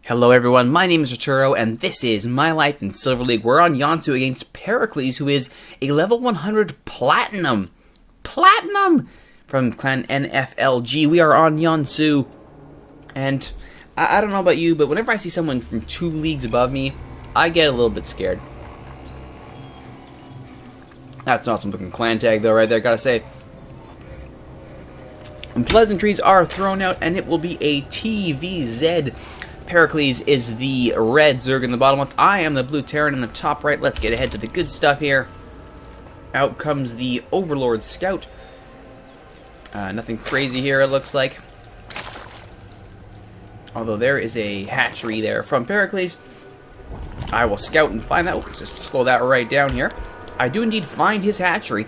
Hello everyone, my name is Rituro, and this is My Life in Silver League. We're on Yonsu against Pericles, who is a level 100 Platinum! Platinum! From Clan NFLG. We are on Yonsu, and I don't know about you, but whenever I see someone from 2 leagues above me, I get a little bit scared. That's an awesome looking clan tag though, right there, gotta say. And pleasantries are thrown out, and it will be a TVZ. Pericles is the red Zerg in the bottom left. I am the blue Terran in the top right. Let's get ahead to the good stuff here. Out comes the Overlord Scout. Nothing crazy here, it looks like. Although there is a hatchery there from Pericles. I will scout and find that. Oh, just slow that right down here. I do indeed find his hatchery.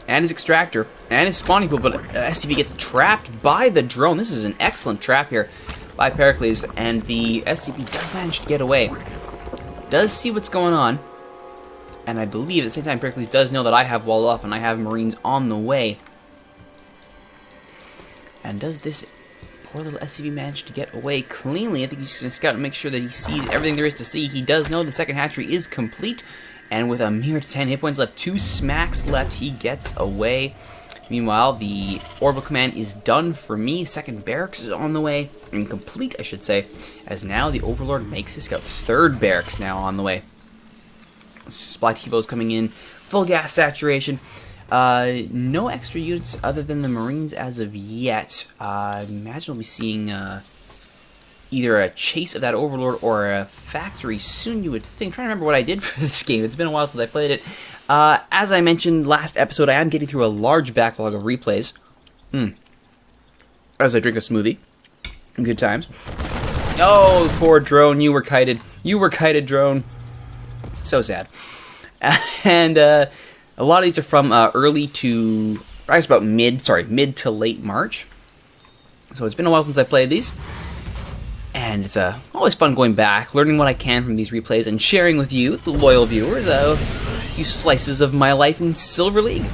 And his extractor. And his spawning pool. But SCV gets trapped by the drone. This is an excellent trap here by Pericles. And the SCV does manage to get away. Does see what's going on. And I believe at the same time Pericles does know that I have walled off and I have Marines on the way. And does this poor little SCV manage to get away cleanly? I think he's going to scout and make sure that he sees everything there is to see. He does know the second hatchery is complete. And with a mere 10 hit points left, 2 smacks left, he gets away. Meanwhile, the orbital command is done for me. Second barracks is on the way. Incomplete, I should say. As now the Overlord makes his scout. Third barracks now on the way. Supply T-Bows coming in. Full gas saturation. No extra units other than the Marines as of yet. I imagine we'll be seeing either a chase of that Overlord or a factory soon, you would think. I'm trying to remember what I did for this game. It's been a while since I played it. As I mentioned last episode, I am getting through a large backlog of replays. As I drink a smoothie. Good times. Oh, poor drone. You were kited. You were kited, drone. So sad. And a lot of these are from early to, I guess about mid to late March. So it's been a while since I played these. And it's always fun going back, learning what I can from these replays, and sharing with you, the loyal viewers, a few slices of my life in Silver League.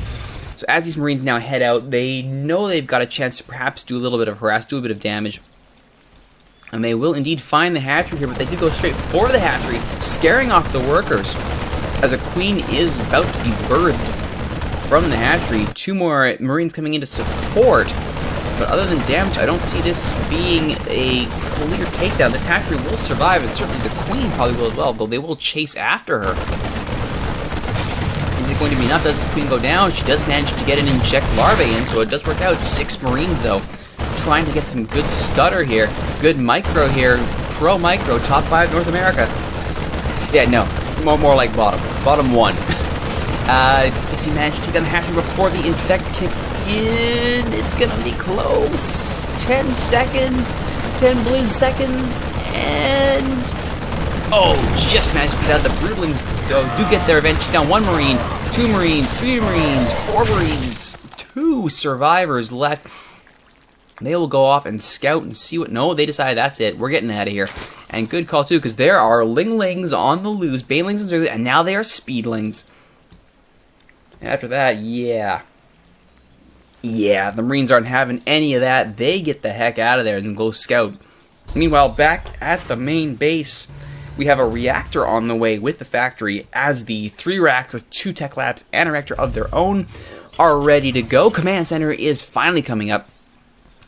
So as these Marines now head out, they know they've got a chance to perhaps do a little bit of harass, do a bit of damage. And they will indeed find the hatchery here, but they do go straight for the hatchery, scaring off the workers, as a queen is about to be birthed from the hatchery. 2 more Marines coming in to support. But other than damage, I don't see this being a clear takedown. This hatchery will survive, and certainly the queen probably will as well, though they will chase after her. Is it going to be enough? Does the queen go down? She does manage to get an inject larvae in, so it does work out. 6 Marines, though, trying to get some good stutter here. Good micro here. Pro micro, top 5 North America. Yeah, no, more like bottom. Bottom 1. Does he manage to take down the hatchery before the infect kicks in? It's gonna be close. 10 seconds. 10 blue seconds. And oh, just managed to get out. The Broodlings do get their revenge. Down 1 Marine, 2 Marines, 3 Marines, 4 Marines, 2 survivors left. They will go off and scout and see what. No, they decide that's it. We're getting out of here. And good call too, because there are Linglings on the loose, Banelings and Zerglings, and now they are Speedlings. After that, yeah, the Marines aren't having any of that. They get the heck out of there and go scout. Meanwhile, back at the main base, we have a reactor on the way with the factory, as the 3 racks with 2 tech labs and a reactor of their own are ready to go. Command center is finally coming up.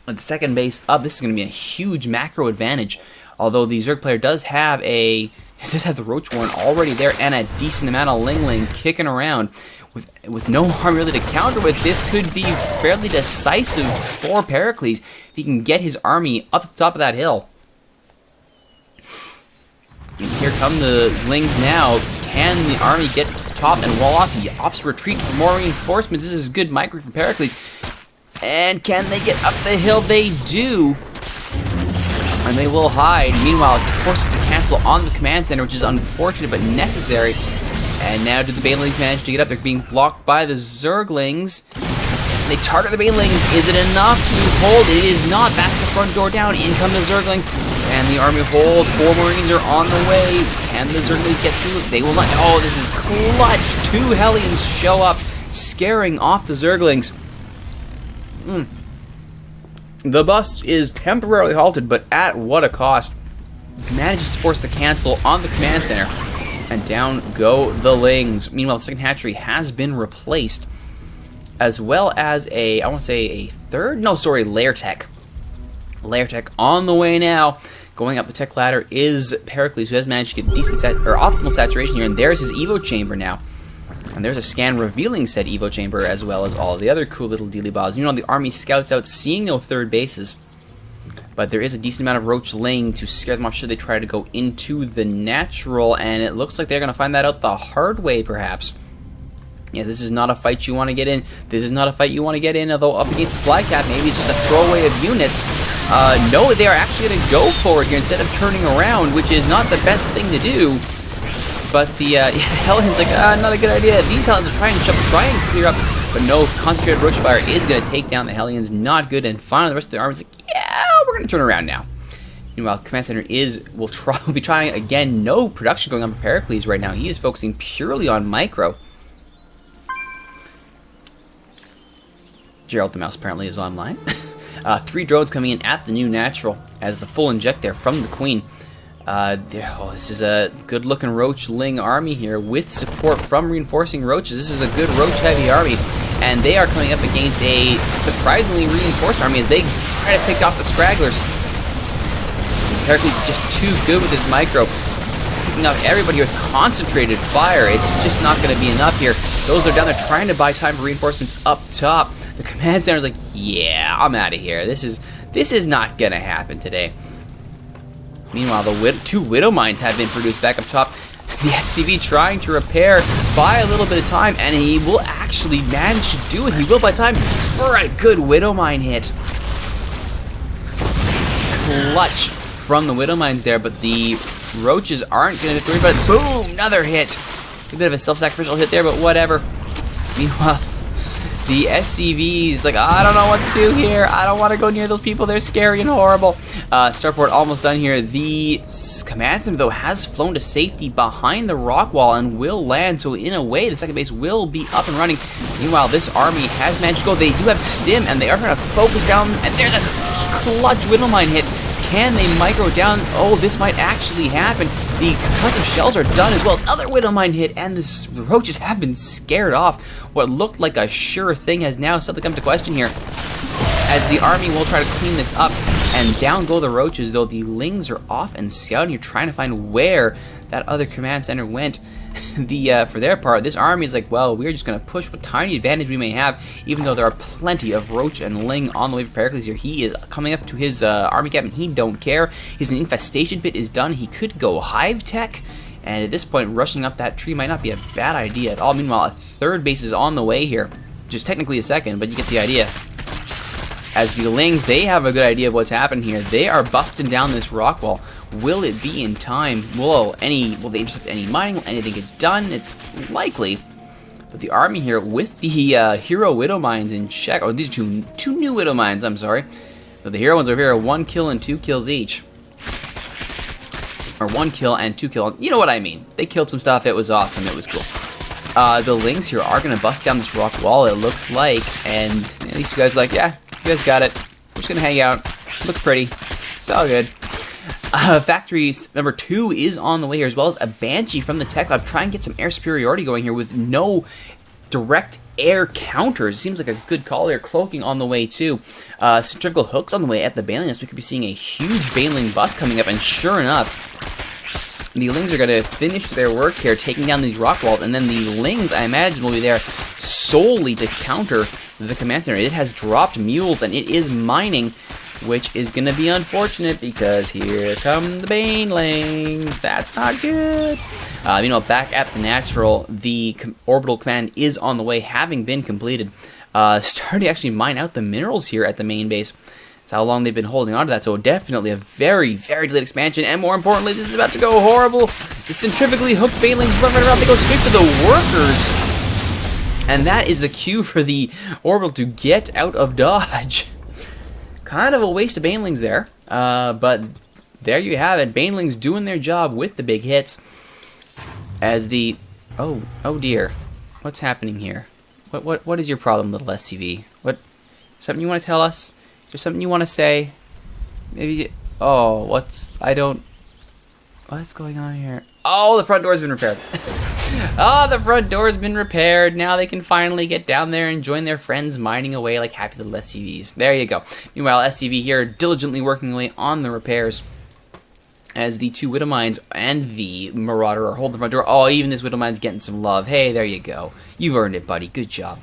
With the second base up, this is going to be a huge macro advantage. Although the Zerg player does have the Roach Warren already there and a decent amount of Lingling kicking around. With no harm really to counter with, this could be fairly decisive for Pericles if he can get his army up the top of that hill. And here come the Lings now. Can the army get to the top and wall off? He opts to retreat for more reinforcements. This is good micro from Pericles. And can they get up the hill? They do. And they will hide. Meanwhile, it forces the cancel on the command center, which is unfortunate but necessary. And now do the Banelings manage to get up? They're being blocked by the Zerglings. They target the Banelings. Is it enough to hold? It is not. That's the front door down. In come the Zerglings. And the army hold. 4 Marines are on the way. Can the Zerglings get through? They will not. Oh, this is clutch. 2 Hellions show up, scaring off the Zerglings. The bus is temporarily halted, but at what a cost. Manages to force the cancel on the command center, and down go the Lings. Meanwhile, the second hatchery has been replaced, as well as a, I want to say a third? No, sorry, layer tech. Layer tech on the way now. Going up the tech ladder is Pericles, who has managed to get decent optimal saturation here, and there's his Evo chamber now. And there's a scan revealing said Evo chamber, as well as all the other cool little dealy bobs. You know, the army scouts out, seeing no third bases. But there is a decent amount of Roach Ling to scare them off should they try to go into the natural, and it looks like they're going to find that out the hard way, perhaps. Yes, this is not a fight you want to get in. This is not a fight you want to get in, although up against Flycat, maybe it's just a throwaway of units. No, they are actually going to go forward here instead of turning around, which is not the best thing to do. But the Hellions like, not a good idea. These Hellions are trying to clear up, but no, concentrated Roach Fire is going to take down the Hellions. Not good, and finally the rest of the army's like, yeah, we're going to turn around now. Meanwhile, Command Center will be trying again. No production going on for Pericles right now. He is focusing purely on micro. Gerald the Mouse apparently is online. 3 drones coming in at the new natural as the full inject there from the Queen. This is a good-looking Roach Ling army here with support from reinforcing Roaches. This is a good Roach-heavy army, and they are coming up against a surprisingly reinforced army as they try to pick off the Scragglers. Pericles is just too good with his micro, picking off everybody with concentrated fire. It's just not going to be enough here. Those are down there trying to buy time for reinforcements up top. The command center's like, yeah, I'm out of here. This is not going to happen today. Meanwhile, the 2 Widow Mines have been produced back up top. The SCV trying to repair, buy a little bit of time, and he will actually manage to do it. He will buy time for a good Widow Mine hit. Clutch from the Widow Mines there, but the Roaches aren't going to do it. But boom, another hit. A bit of a self-sacrificial hit there, but whatever. Meanwhile, the SCV's like, I don't know what to do here. I don't want to go near those people. They're scary and horrible. Starport almost done here. The command center, though, has flown to safety behind the rock wall and will land. So in a way, the second base will be up and running. Meanwhile, this army has managed to go. They do have stim, and they are going to focus down. And there's a clutch Widow Mine hit. Can they micro down? Oh, this might actually happen. The concussive shells are done as well. Another Widow Mine hit, and the Roaches have been scared off. What looked like a sure thing has now suddenly come to question here, as the army will try to clean this up, and down go the Roaches, though the Lings are off and scouting. You're trying to find where that other command center went. For their part, this army is like, well, we're just going to push what tiny advantage we may have, even though there are plenty of Roach and Ling on the way for Pericles here. He is coming up to his army captain. He don't care. His infestation bit is done. He could go Hive Tech, and at this point, rushing up that tree might not be a bad idea at all. Meanwhile, a third base is on the way here. Just technically a second, but you get the idea. As the Lings, they have a good idea of what's happening here. They are busting down this rock wall. Will it be in time? Will they intercept any mining? Will anything get done? It's likely. But the army here with the hero Widow Mines in check. Oh, these are two new Widow Mines, I'm sorry. But the hero ones over here are 1 kill and 2 kills each. Or 1 kill and 2 kill. You know what I mean. They killed some stuff. It was awesome. It was cool. The Lings here are going to bust down this rock wall, it looks like. And these 2 guys are like, yeah, you guys got it. We're just going to hang out. Looks pretty. It's all good. Factory number 2 is on the way here, as well as a Banshee from the Tech Lab. Try and get some air superiority going here with no direct air counters. It seems like a good call here. Cloaking on the way too. Centrifugal hooks on the way at the Baneling nest. We could be seeing a huge Baneling bus coming up, and sure enough, the Lings are going to finish their work here, taking down these rock walls, and then the Lings, I imagine, will be there solely to counter the command center. It has dropped mules, and it is mining, which is going to be unfortunate because here come the Banelings. That's not good. Meanwhile, back at the natural, the orbital command is on the way, having been completed. Starting to actually mine out the minerals here at the main base. That's how long they've been holding on to that. So definitely a very, very delayed expansion. And more importantly, this is about to go horrible. The centrifugally hooked Banelings run right around. They go straight to the workers. And that is the cue for the orbital to get out of dodge. Kind of a waste of Banelings there, but there you have it. Banelings doing their job with the big hits. As the oh dear, what's happening here? What is your problem, little SCV? What, something you want to tell us? there something you want to say? Maybe. Oh, what's going on here? Oh, the front door's been repaired. Oh, the front door's been repaired. Now they can finally get down there and join their friends mining away like happy little SCVs. There you go. Meanwhile, SCV here diligently working away on the repairs as the two Widow Mines and the Marauder are holding the front door. Oh, even this Widow Mine's getting some love. Hey, there you go. You've earned it, buddy. Good job.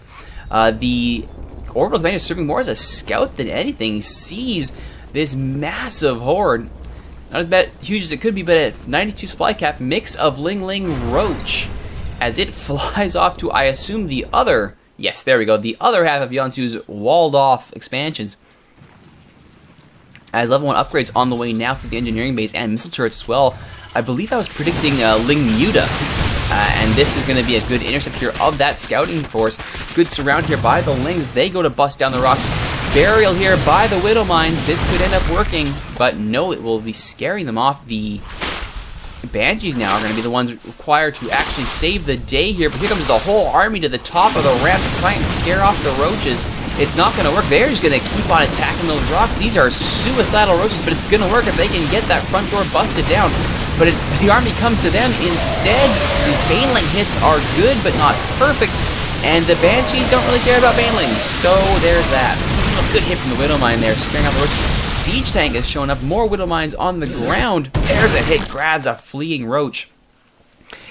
The Orbital Commander is serving more as a scout than anything. He sees this massive horde. Not as bad, huge as it could be, but at 92 supply cap, mix of Ling Ling Roach as it flies off to, I assume, the other, yes, there we go, the other half of Yonsu's walled off expansions. As level 1 upgrades on the way now for the engineering base and missile turrets as well. I believe I was predicting Ling Muta, and this is going to be a good intercept here of that scouting force. Good surround here by the Lings. They go to bust down the rocks. Burial here by the Widow Mines. This could end up working, but no, it will be scaring them off. The Banshees now are going to be the ones required to actually save the day here. But here comes the whole army to the top of the ramp to try and scare off the roaches. It's not going to work. They're just going to keep on attacking those rocks. These are suicidal roaches, but it's going to work if they can get that front door busted down. But the army comes to them instead. The Baneling hits are good, but not perfect. And the Banshees don't really care about Banelings. So there's that. A good hit from the Widow Mine there, scaring off the roaches. Siege tank is showing up. More Widow Mines on the ground. There's a hit. Grabs a fleeing roach.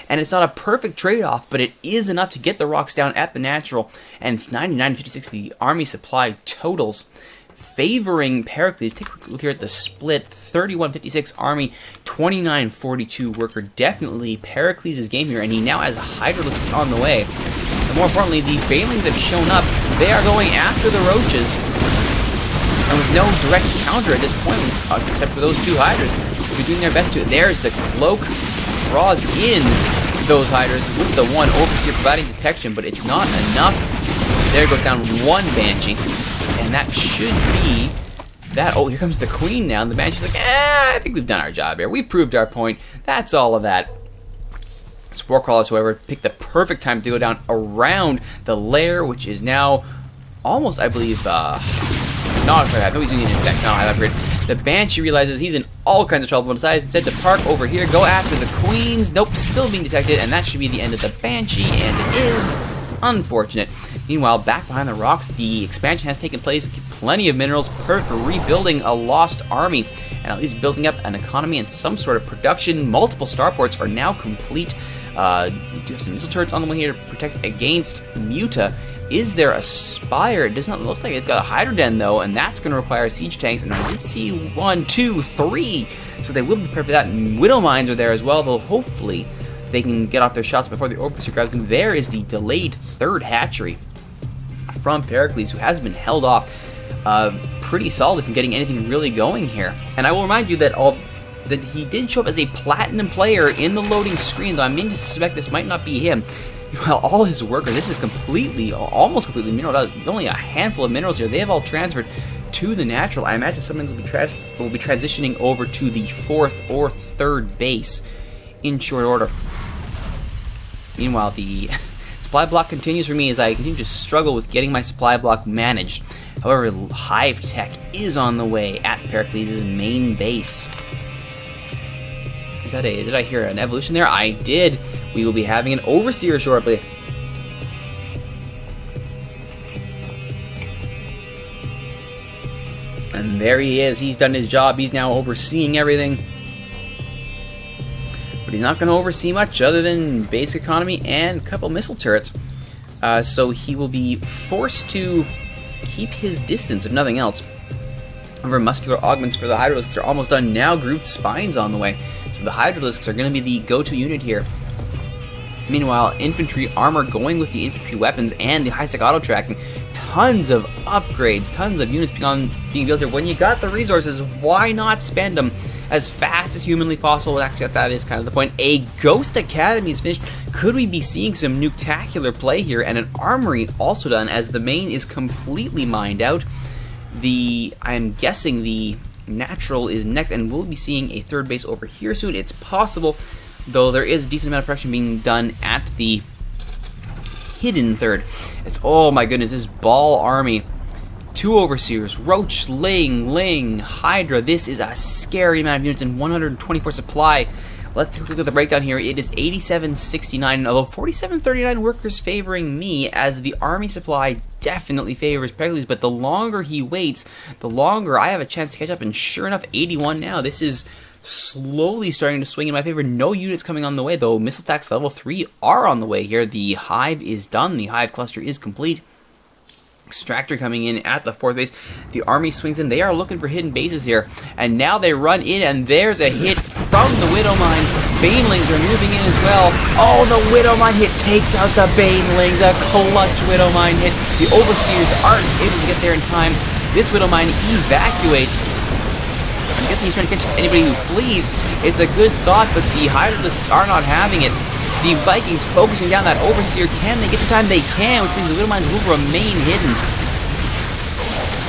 And it's not a perfect trade-off, but it is enough to get the rocks down at the natural. And it's 99-56, the army supply totals, favoring Pericles. Take a quick look here at the split. 31-56 army, 29-42 worker. Definitely Pericles' game here, and he now has Hydralisks on the way. And more importantly, the Banelings have shown up. They are going after the roaches. And with no direct counter at this point, except for those two Hydras, they're doing their best to. There's the cloak. Draws in those Hydras with the one Overseer providing detection, but it's not enough. There goes down one Banshee, and that should be that. Oh, here comes the Queen now, and the Banshee's like, I think we've done our job here. We've proved our point. That's all of that. Spore Crawlers, however, picked the perfect time to go down around the lair, which is now almost, I believe, not quite half. Nobody's using an infect, not a high upgrade. The Banshee realizes he's in all kinds of trouble, but decides instead to park over here, go after the Queens. Nope, still being detected, and that should be the end of the Banshee, and it is unfortunate. Meanwhile, back behind the rocks, the expansion has taken place. Plenty of minerals, perfect for rebuilding a lost army, and at least building up an economy and some sort of production. Multiple starports are now complete. We do have some missile turrets on the way here to protect against Muta. Is there a spire? It does not look like it's got a Hydroden though, and that's going to require siege tanks. And I did see 1, 2, 3, so they will be prepared for that. And Widow Mines are there as well, though hopefully they can get off their shots before the Orbital grabs them. There is the delayed third hatchery from Pericles, who has been held off pretty solid from getting anything really going here. And I will remind you that that he did show up as a platinum player in the loading screen, though I'm beginning to suspect this might not be him. Well, all his workers, this is almost completely mineral out. Only a handful of minerals here. They have all transferred to the natural. I imagine some things will be transitioning over to the 4th or 3rd base in short order. Meanwhile, the supply block continues for me as I continue to struggle with getting my supply block managed. However, Hive Tech is on the way at Pericles' main base. Did I hear an evolution there? I did. We will be having an Overseer shortly. And there he is. He's done his job. He's now overseeing everything. But he's not going to oversee much other than basic economy and a couple missile turrets. So he will be forced to keep his distance, if nothing else. However, muscular augments for the Hydralisks are almost done now. Grouped spines on the way. So the Hydralisks are going to be the go-to unit here. Meanwhile, infantry armor going with the infantry weapons and the high-sec auto-tracking. Tons of upgrades, tons of units being built here. When you got the resources, why not spend them as fast as humanly possible? Actually, that is kind of the point. A Ghost Academy is finished. Could we be seeing some nuktacular play here? And an armory also done, as the main is completely mined out. I'm guessing the natural is next, and we'll be seeing a 3rd base over here soon. It's possible, though there is a decent amount of production being done at the hidden 3rd. Oh my goodness, this Ball army 2 Overseers, Roach, Ling, Hydra. This is a scary amount of units and 124 supply. Let's take a look at the breakdown here. It is 8769, although 4739 workers favoring me, as the army supply definitely favors Pericles, but the longer he waits, the longer I have a chance to catch up, and sure enough, 81 now. This is slowly starting to swing in my favor. No units coming on the way, though. Missile attacks level 3 are on the way here. The hive is done. The hive cluster is complete. Extractor coming in at the 4th base. The army swings in. They are looking for hidden bases here. And now they run in, and there's a hit from the Widow Mine. Banelings are moving in as well. Oh, the Widow Mine hit takes out the Banelings. A clutch Widow Mine hit. The Overseers aren't able to get there in time. This Widow Mine evacuates. I'm guessing he's trying to catch anybody who flees. It's a good thought, but the Hydralists are not having it. The Vikings focusing down that Overseer. Can they get to time? They can, which means the Widow Mines will remain hidden.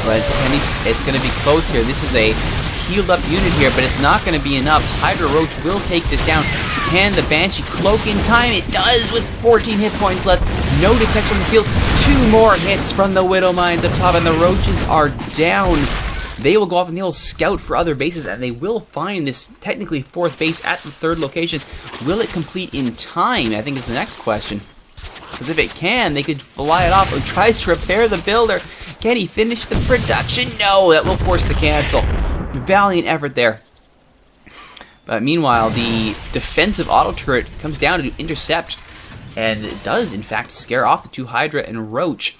But it's going to be close here. This is a healed up unit here, but it's not going to be enough. Hydra Roach will take this down. Can the Banshee cloak in time? It does, with 14 hit points left. No detection on the field. 2 more hits from the Widow Mines up top, and the Roaches are down. They will go off and they will scout for other bases, and they will find this technically 4th base at the 3rd location. Will it complete in time, I think is the next question. Because if it can, they could fly it off. Or tries to repair the builder. Can he finish the production? No, that will force the cancel. Valiant effort there. But meanwhile, the defensive auto turret comes down to intercept, and it does, in fact, scare off the 2 Hydra and Roach.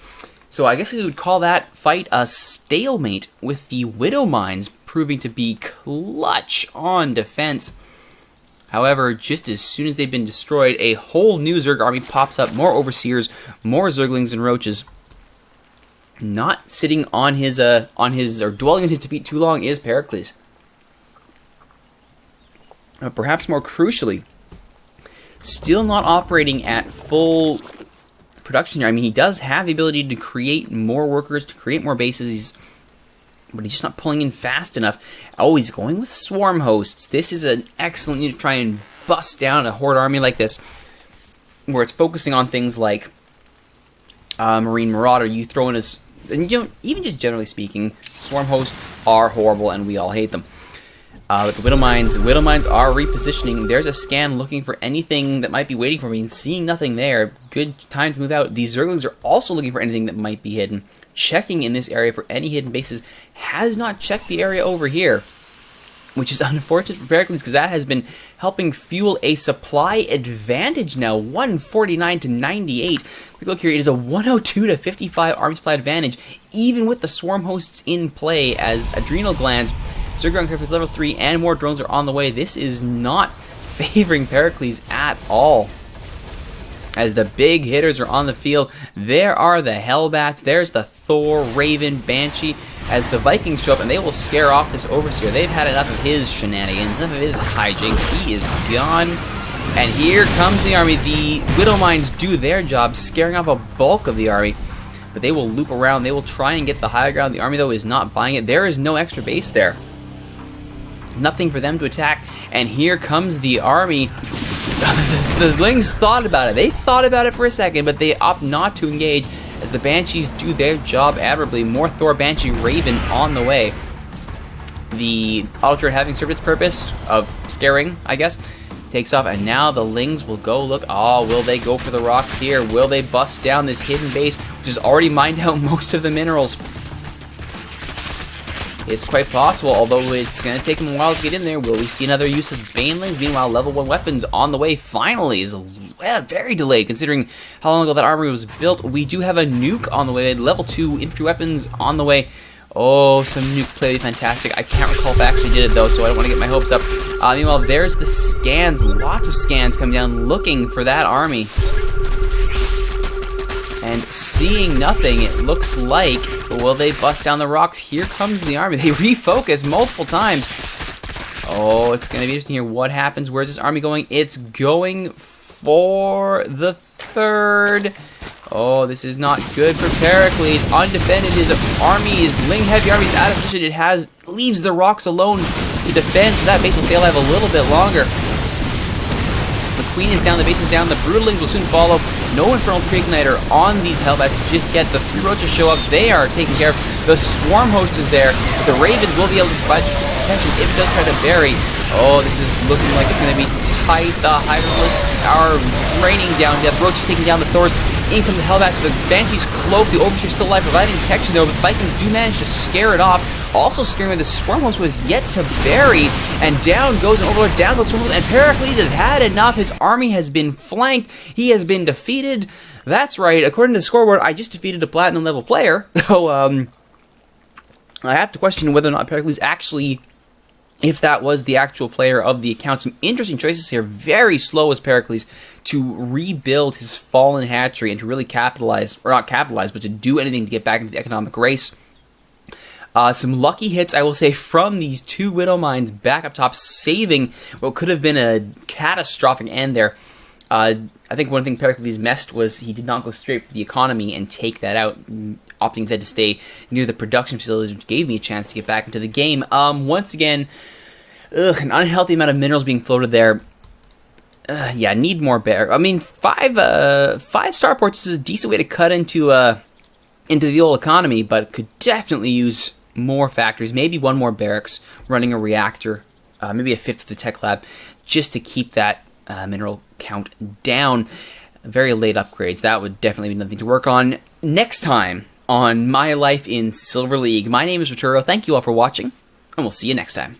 So I guess we would call that fight a stalemate, with the Widow Mines proving to be clutch on defense. However, just as soon as they've been destroyed, a whole new Zerg army pops up. More Overseers, more Zerglings and Roaches. Not sitting on his or dwelling on his defeat too long is Pericles. Perhaps more crucially, still not operating at full production here. I mean, he does have the ability to create more workers, to create more bases, but he's just not pulling in fast enough. Oh, he's going with swarm hosts. This is an excellent unit to try and bust down a horde army like this, where it's focusing on things like Marine Marauder. You throw in and you know, even just generally speaking, swarm hosts are horrible and we all hate them. But the Widow Mines are repositioning. There's a scan looking for anything that might be waiting for me, and seeing nothing there, good time to move out. The Zerglings are also looking for anything that might be hidden, checking in this area for any hidden bases. Has not checked the area over here, which is unfortunate for Pericles, because that has been helping fuel a supply advantage now, 149 to 98. Quick look here, it is a 102 to 55 army supply advantage, even with the swarm hosts in play, as adrenal glands, Zerg Craft is level 3, and more drones are on the way. This is not favoring Pericles at all. As the big hitters are on the field, there are the Hellbats, there's the Thor, Raven, Banshee, as the Vikings show up, and they will scare off this Overseer. They've had enough of his shenanigans, enough of his hijinks. He is gone. And here comes the army. The Widow Mines do their job, scaring off a bulk of the army. But they will loop around. They will try and get the high ground. The army, though, is not buying it. There is no extra base there. Nothing for them to attack. And here comes the army. The Lings thought about it. They thought about it for a second, but they opt not to engage, as the Banshees do their job admirably. More Thor, Banshee, Raven on the way. The auto turret, having served its purpose of scaring, I guess, takes off, and now the Lings will go look. Oh, will they go for the rocks here? Will they bust down this hidden base, which has already mined out most of the minerals? It's quite possible, although it's going to take them a while to get in there. Will we see another use of Banelings? Meanwhile, level 1 weapons on the way finally is very delayed, considering how long ago that armory was built. We do have a nuke on the way, level 2 infantry weapons on the way. Oh, some nuke play would be fantastic. I can't recall if I actually did it, though, so I don't want to get my hopes up. Meanwhile, there's the scans. Lots of scans come down looking for that army. And seeing nothing, it looks like, will they bust down the rocks? Here comes the army. They refocus multiple times. Oh, it's going to be interesting here. What happens? Where's this army going? It's going for the 3rd. Oh, this is not good for Pericles. Undefended, his army is Ling heavy armies out of position. It leaves the rocks alone to defend, so that base will stay alive a little bit longer. But Queen is down, the base is down, the Brutalings will soon follow. No Infernal Pre-Igniter on these Hellbats just yet. The 3 Roaches show up, they are taken care of. The Swarm Host is there, but the Ravens will be able to provide protection if it does try to bury. Oh, this is looking like it's going to be tight. The Hydralisks are raining down. The Roaches taking down the Thors. In comes the Hellbats. The Banshee's cloak. The Overseer's still alive, providing protection though. But the Vikings do manage to scare it off. Also scaring the Swarm Host was yet to bury. And down goes an Overlord. Down goes Swarm Host. And Pericles has had enough. His army has been flanked. He has been defeated. That's right. According to the scoreboard, I just defeated a Platinum level player. So, I have to question whether or not Pericles actually, if that was the actual player of the account. Some interesting choices here. Very slow was Pericles to rebuild his fallen hatchery and to really capitalize, or not capitalize, but to do anything to get back into the economic race. Some lucky hits, I will say, from these 2 Widow Mines back up top, saving what could have been a catastrophic end there. I think one thing Pericles missed was he did not go straight for the economy and take that out, opting instead to stay near the production facilities, which gave me a chance to get back into the game. Once again, an unhealthy amount of minerals being floated there. Yeah, need more bear. I mean, 5 starports is a decent way to cut into the old economy, but could definitely use more factories. Maybe 1 more barracks, running a reactor, maybe a 5th of the tech lab, just to keep that mineral count down. Very late upgrades. That would definitely be nothing to work on. Next time on My Life in Silver League. My name is Rituro. Thank you all for watching, and we'll see you next time.